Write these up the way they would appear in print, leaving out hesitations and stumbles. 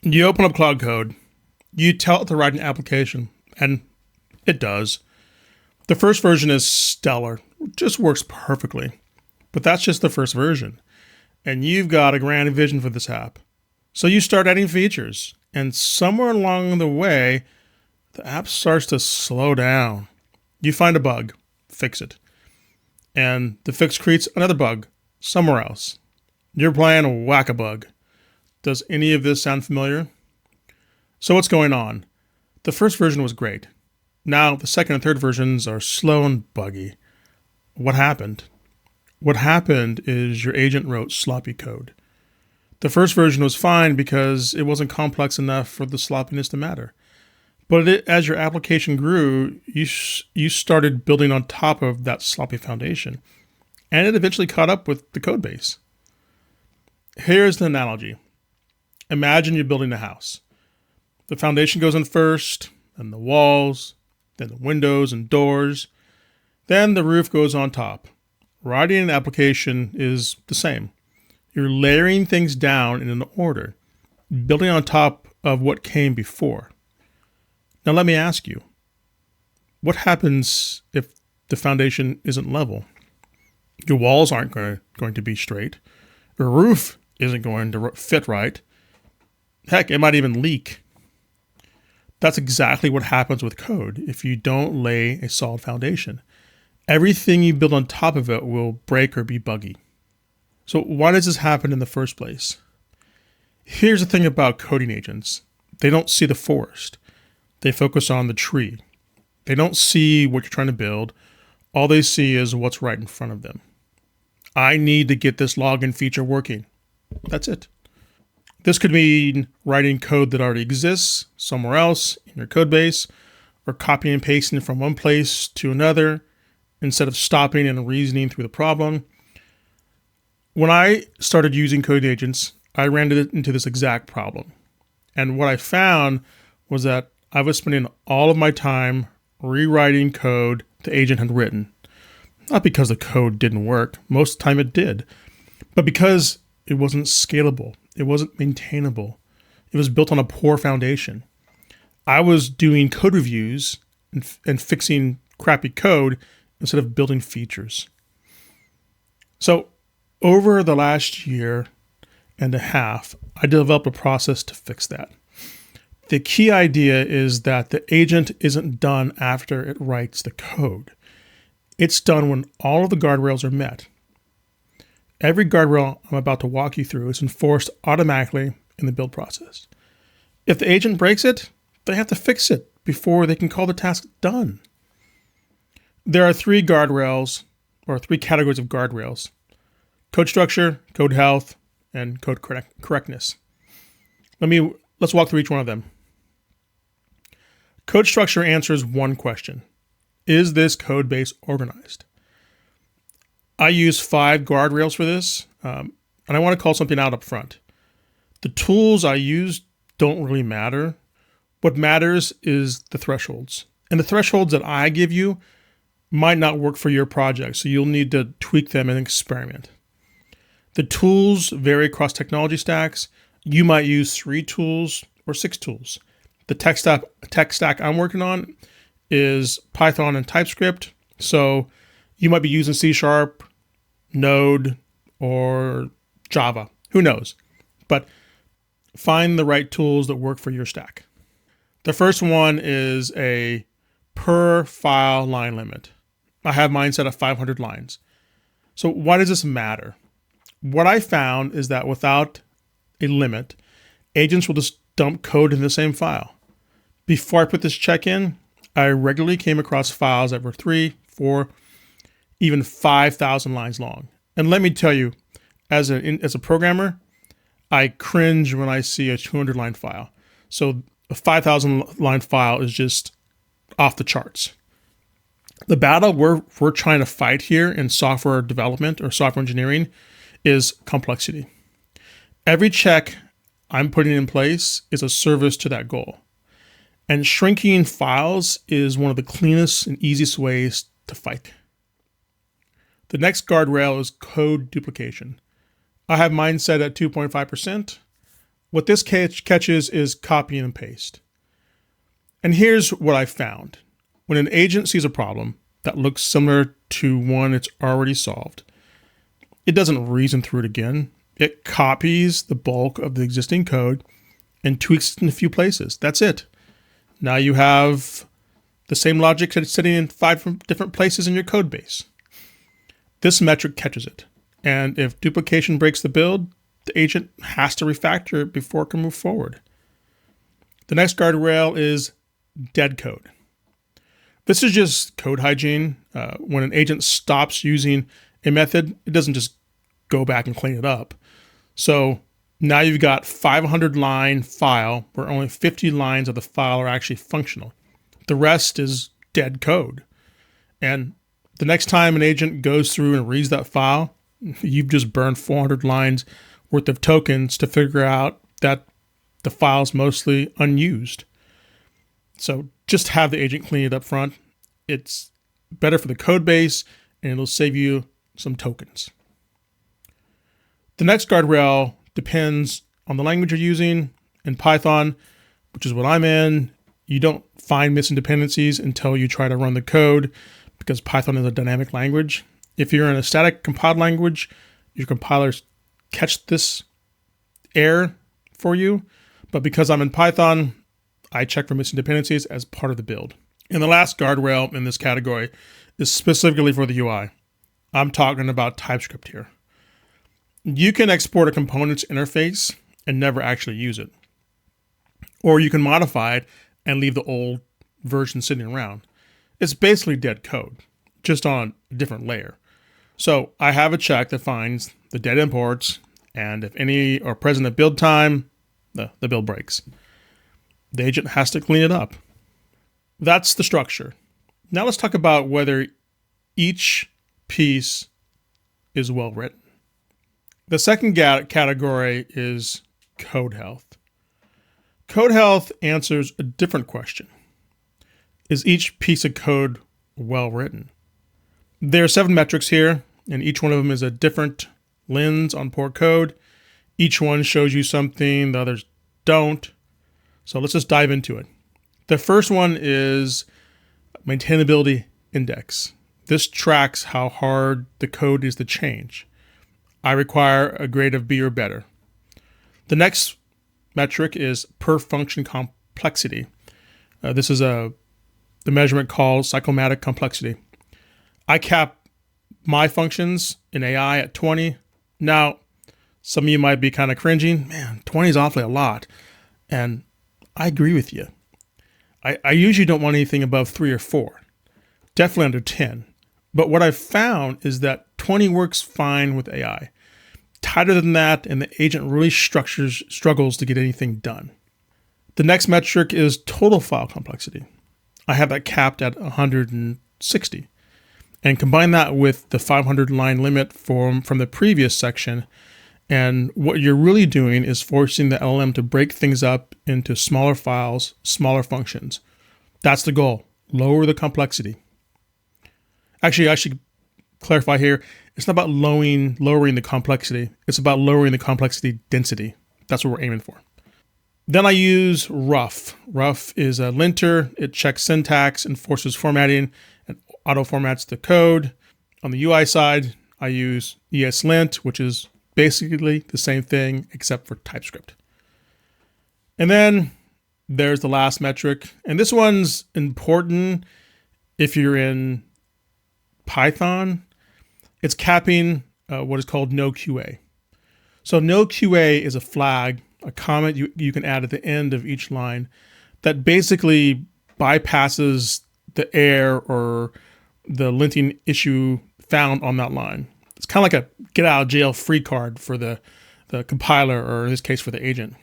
You open up claude-code, you tell it to write an application, and it does. The first version is stellar, it just works perfectly. But that's just the first version. And you've got a grand vision for this app. So you start adding features, and somewhere along the way, the app starts to slow down. You find a bug, fix it. And the fix creates another bug somewhere else. You're playing whack-a-bug. Does any of this sound familiar? So what's going on? The first version was great. Now the second and third versions are slow and buggy. What happened? What happened is your agent wrote sloppy code. The first version was fine because it wasn't complex enough for the sloppiness to matter. But as your application grew, you started building on top of that sloppy foundation, and it eventually caught up with the code base. Here's the analogy. Imagine you're building a house. The foundation goes in first, then the walls, then the windows and doors, then the roof goes on top. Writing an application is the same. You're layering things down in an order, building on top of what came before. Now let me ask you, what happens if the foundation isn't level? Your walls aren't going to be straight. Your roof isn't going to fit right. Heck, it might even leak. That's exactly what happens with code if you don't lay a solid foundation. Everything you build on top of it will break or be buggy. So why does this happen in the first place? Here's the thing about coding agents. They don't see the forest. They focus on the tree. They don't see what you're trying to build. All they see is what's right in front of them. I need to get this login feature working. That's it. This could mean writing code that already exists somewhere else in your code base, or copying and pasting from one place to another instead of stopping and reasoning through the problem. When I started using code agents, I ran into this exact problem. And what I found was that I was spending all of my time rewriting code the agent had written. Not because the code didn't work, most of the time it did, but because it wasn't scalable, it wasn't maintainable, it was built on a poor foundation. I was doing code reviews and fixing crappy code instead of building features. So over the last year and a half, I developed a process to fix that. The key idea is that the agent isn't done after it writes the code. It's done when all of the guardrails are met. Every guardrail I'm about to walk you through is enforced automatically in the build process. If the agent breaks it, they have to fix it before they can call the task done. There are three categories of guardrails: code structure, code health, and code correctness. Let's walk through each one of them. Code structure answers one question. Is this code base organized? I use 5 guardrails for this, and I want to call something out up front. The tools I use don't really matter. What matters is the thresholds. And the thresholds that I give you might not work for your project, so you'll need to tweak them and experiment. The tools vary across technology stacks. You might use 3 tools or 6 tools. The tech stack I'm working on is Python and TypeScript, so you might be using C#, Node, or Java. Who knows? But find the right tools that work for your stack. The first one is a per file line limit. I have mine set at 500 lines. So why does this matter? What I found is that without a limit, agents will just dump code in the same file. Before I put this check in, I regularly came across files that were 3, 4, even 5,000 lines long. And let me tell you, as a programmer, I cringe when I see a 200-line file. So a 5,000-line file is just off the charts. The battle we're trying to fight here in software development or software engineering is complexity. Every check I'm putting in place is a service to that goal. And shrinking files is one of the cleanest and easiest ways to fight. The next guardrail is code duplication. I have mine set at 2.5%. What this catches is copy and paste. And here's what I found. When an agent sees a problem that looks similar to one it's already solved, it doesn't reason through it again. It copies the bulk of the existing code and tweaks it in a few places. That's it. Now you have the same logic that's sitting in 5 different places in your code base. This metric catches it. And if duplication breaks the build, the agent has to refactor it before it can move forward. The next guardrail is dead code. This is just code hygiene. When an agent stops using a method, it doesn't just go back and clean it up. So now you've got 500-line file where only 50 lines of the file are actually functional. The rest is dead code. And the next time an agent goes through and reads that file, you've just burned 400 lines worth of tokens to figure out that the file's mostly unused. So just have the agent clean it up front. It's better for the code base and it'll save you some tokens. The next guardrail depends on the language you're using. In Python, which is what I'm in, you don't find missing dependencies until you try to run the code because Python is a dynamic language. If you're in a static compiled language, your compilers catch this error for you. But because I'm in Python, I check for missing dependencies as part of the build. And the last guardrail in this category is specifically for the UI. I'm talking about TypeScript here. You can export a component's interface and never actually use it. Or you can modify it and leave the old version sitting around. It's basically dead code, just on a different layer. So I have a check that finds the dead imports, and if any are present at build time, the build breaks. The agent has to clean it up. That's the structure. Now let's talk about whether each piece is well written. The second category is code health. Code health answers a different question. Is each piece of code well written? There are 7 metrics here, and each one of them is a different lens on poor code. Each one shows you something the others don't. So let's just dive into it. The first one is Maintainability Index. This tracks how hard the code is to change. I require a grade of B or better. The next metric is per function complexity. This is the measurement called Cyclomatic complexity. I cap my functions in AI at 20. Now, some of you might be kind of cringing. Man, 20 is awfully a lot. And I agree with you. I usually don't want anything above 3 or 4. Definitely under 10. But what I've found is that 20 works fine with AI. Tighter than that, and the agent really struggles to get anything done. The next metric is total file complexity. I have that capped at 160. And combine that with the 500-line limit from the previous section, and what you're really doing is forcing the LLM to break things up into smaller files, smaller functions. That's the goal. Lower the complexity. Actually, I should clarify here. It's not about lowering the complexity. It's about lowering the complexity density. That's what we're aiming for. Then I use rough. Rough is a linter. It checks syntax, enforces formatting, and auto-formats the code. On the UI side, I use ESLint, which is basically the same thing except for TypeScript. And then there's the last metric. And this one's important if you're in Python. It's capping what is called no QA. So no QA is a flag, a comment you can add at the end of each line that basically bypasses the error or the linting issue found on that line. It's kind of like a get out of jail free card for the compiler, or in this case for the agent.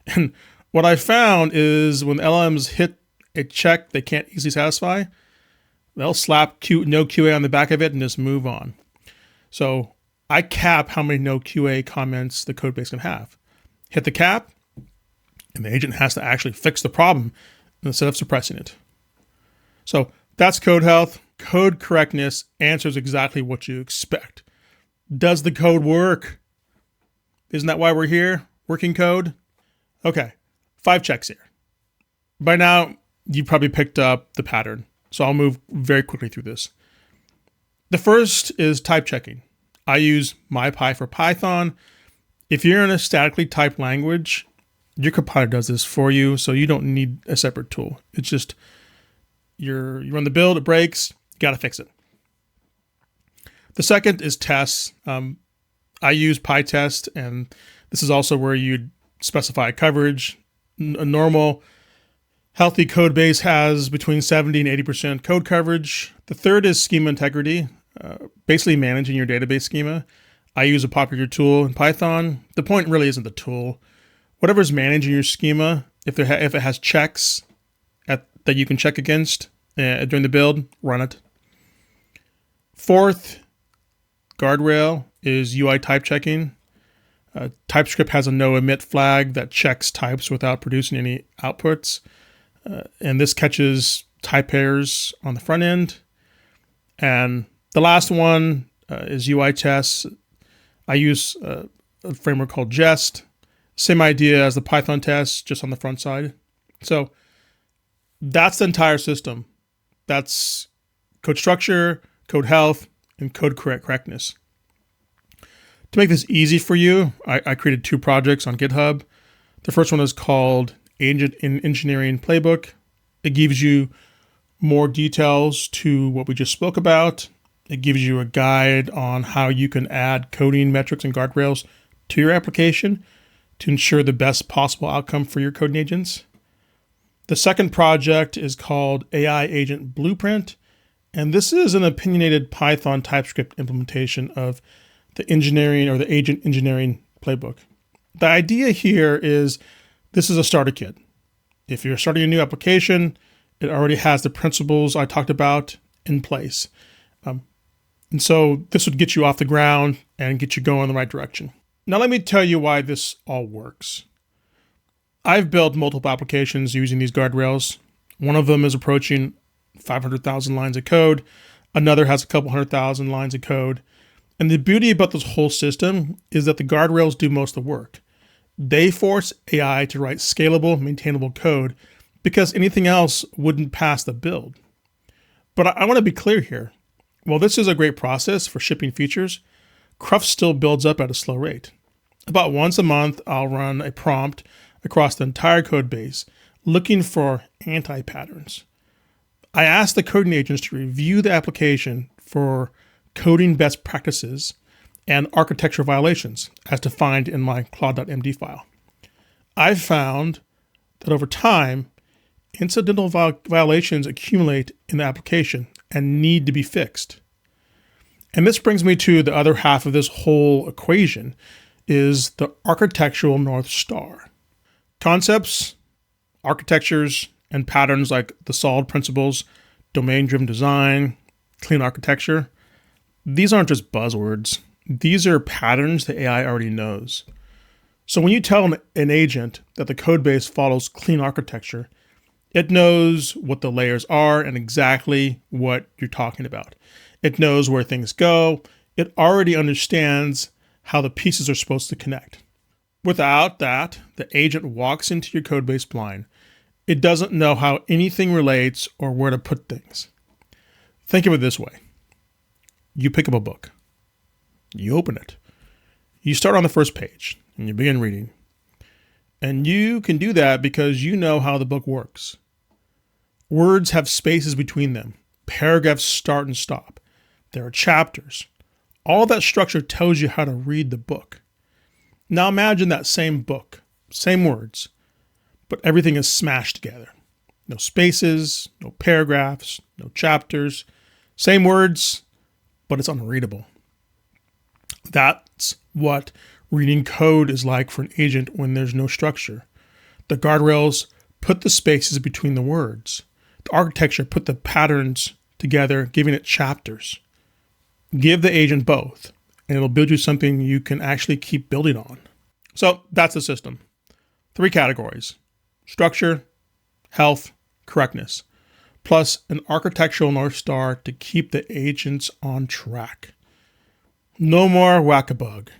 And what I found is when LLMs hit a check they can't easily satisfy, they'll slap no QA on the back of it and just move on. So I cap how many no QA comments the code base can have. Hit the cap, and the agent has to actually fix the problem instead of suppressing it. So that's code health. Code correctness answers exactly what you expect. Does the code work? Isn't that why we're here? Working code? Okay, 5 checks here. By now, you probably picked up the pattern, so I'll move very quickly through this. The first is type checking. I use MyPy for Python. If you're in a statically typed language, your compiler does this for you, so you don't need a separate tool. It's just you run the build, it breaks, you got to fix it. The second is tests. I use PyTest, and this is also where you'd specify coverage. A normal, healthy code base has between 70 and 80% code coverage. The third is Schema Integrity, basically managing your database schema. I use a popular tool in Python. The point really isn't the tool. Whatever's managing your schema, if it has checks that you can check against during the build, run it. Fourth, Guardrail is UI type checking. TypeScript has a no emit flag that checks types without producing any outputs. And this catches type errors on the front end. And the last one is UI tests. I use a framework called Jest. Same idea as the Python tests, just on the front side. So that's the entire system. That's code structure, code health, and code correctness. To make this easy for you, I created 2 projects on GitHub. The first one is called Agent Engineering Playbook. It gives you more details to what we just spoke about. It gives you a guide on how you can add coding metrics and guardrails to your application to ensure the best possible outcome for your coding agents. The second project is called AI Agent Blueprint, and this is an opinionated Python TypeScript implementation of the engineering or the agent engineering playbook. The idea here is this is a starter kit. If you're starting a new application, it already has the principles I talked about in place. And so this would get you off the ground and get you going in the right direction. Now let me tell you why this all works. I've built multiple applications using these guardrails. One of them is approaching 500,000 lines of code. Another has a couple 100,000 lines of code. And the beauty about this whole system is that the guardrails do most of the work. They force AI to write scalable, maintainable code because anything else wouldn't pass the build. But I want to be clear here. While this is a great process for shipping features, Cruft still builds up at a slow rate. About once a month, I'll run a prompt across the entire code base looking for anti-patterns. I ask the coding agents to review the application for coding best practices and architecture violations as defined in my claude.md file. I've found that over time, incidental violations accumulate in the application and need to be fixed. And this brings me to the other half of this whole equation, is the architectural North Star. Concepts, architectures, and patterns like the solid principles, domain-driven design, clean architecture, these aren't just buzzwords. These are patterns the AI already knows. So when you tell an agent that the code base follows clean architecture, it knows what the layers are and exactly what you're talking about. It knows where things go. It already understands how the pieces are supposed to connect. Without that, the agent walks into your code base blind. It doesn't know how anything relates or where to put things. Think of it this way. You pick up a book. You open it. You start on the first page and you begin reading. And you can do that because you know how the book works. Words have spaces between them. Paragraphs start and stop. There are chapters. All that structure tells you how to read the book. Now imagine that same book, same words, but everything is smashed together. No spaces, no paragraphs, no chapters, same words, but it's unreadable. That's what reading code is like for an agent when there's no structure. The guardrails put the spaces between the words. The architecture put the patterns together, giving it chapters. Give the agent both, and it'll build you something you can actually keep building on. So that's the system. 3 categories: structure, health, correctness, plus an architectural North Star to keep the agents on track. No more whack-a-bug.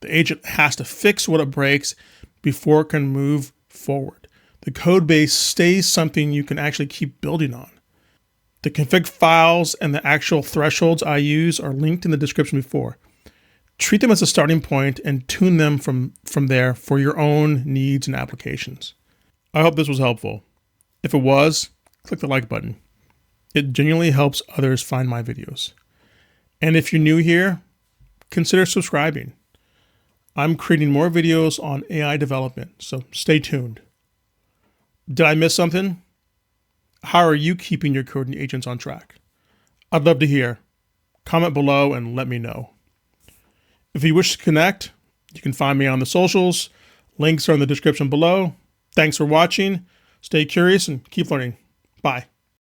The agent has to fix what it breaks before it can move forward. The code base stays something you can actually keep building on. The config files and the actual thresholds I use are linked in the description before. Treat them as a starting point and tune them from there for your own needs and applications. I hope this was helpful. If it was, click the like button. It genuinely helps others find my videos. And if you're new here, consider subscribing. I'm creating more videos on AI development, so stay tuned. Did I miss something? How are you keeping your coding agents on track? I'd love to hear. Comment below and let me know. If you wish to connect, you can find me on the socials. Links are in the description below. Thanks for watching. Stay curious and keep learning. Bye.